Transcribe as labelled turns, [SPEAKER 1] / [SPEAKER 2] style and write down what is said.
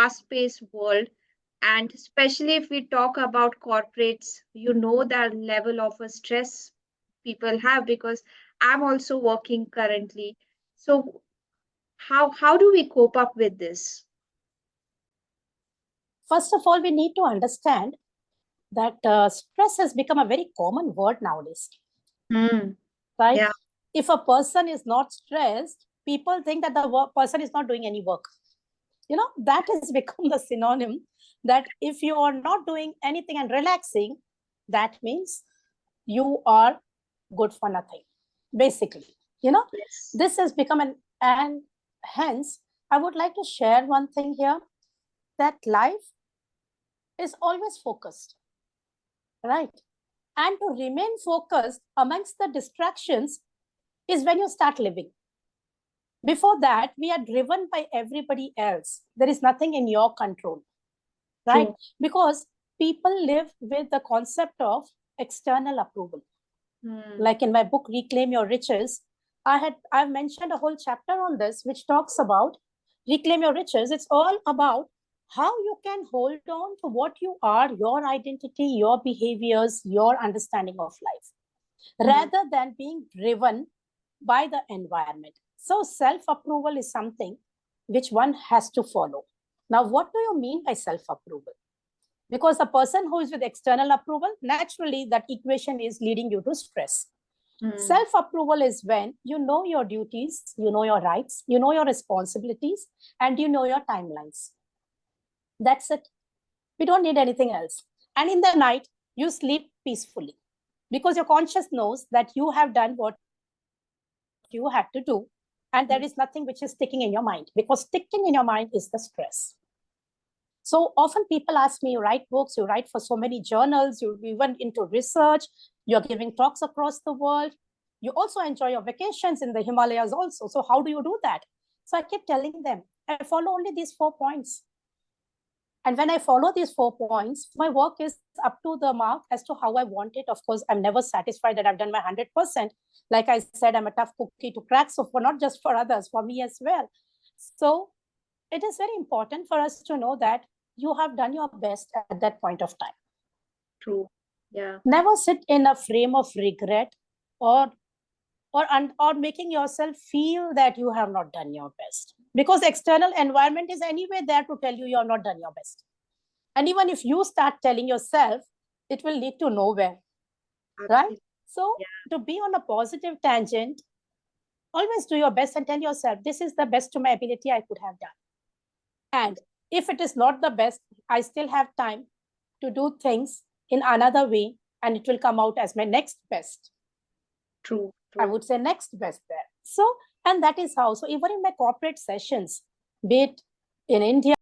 [SPEAKER 1] fast-paced world, and especially if we talk about corporates, you know that level of a stress people have because I'm also working currently. So how do we cope up with this?
[SPEAKER 2] First of all, we need to understand that stress has become a very common word nowadays, right?
[SPEAKER 1] Yeah.
[SPEAKER 2] If a person is not stressed, people think that the person is not doing any work. That has become the synonym that if you are not doing anything and relaxing, that means you are good for nothing, basically.
[SPEAKER 1] Yes.
[SPEAKER 2] This has become and hence, I would like to share one thing here, that life is always focused, right? And to remain focused amongst the distractions is when you start living. Before that, we are driven by everybody else. There is nothing in your control, right?
[SPEAKER 1] True.
[SPEAKER 2] Because people live with the concept of external approval. Like in my book, Reclaim Your Riches, I've mentioned a whole chapter on this, which talks about Reclaim Your Riches. It's all about how you can hold on to what you are, your identity, your behaviors, your understanding of life, rather than being driven by the environment. So self-approval is something which one has to follow. Now, what do you mean by self-approval? Because a person who is with external approval, naturally that equation is leading you to stress. Self-approval is when you know your duties, you know your rights, you know your responsibilities, and you know your timelines. That's it. We don't need anything else. And in the night, you sleep peacefully because your conscious knows that you have done what you had to do, and there is nothing which is sticking in your mind, because sticking in your mind is the stress. So often people ask me, you write books, you write for so many journals, you even into research, you're giving talks across the world. You also enjoy your vacations in the Himalayas also. So how do you do that? So I keep telling them, I follow only these 4 points. And when I follow these 4 points, my work is up to the mark as to how I want it. Of course, I'm never satisfied that I've done my 100%. Like I said, I'm a tough cookie to crack. So for not just for others, for me as well. So it is very important for us to know that you have done your best at that point of time.
[SPEAKER 1] True. Yeah.
[SPEAKER 2] Never sit in a frame of regret or making yourself feel that you have not done your best, because the external environment is anyway there to tell you you're not done your best. And even if you start telling yourself, it will lead to nowhere. Right? So to be on a positive tangent, always do your best and tell yourself, this is the best to my ability I could have done. And if it is not the best, I still have time to do things in another way, and it will come out as my next best.
[SPEAKER 1] True.
[SPEAKER 2] I would say next best there. So, and that is how. So even in my corporate sessions, be it in India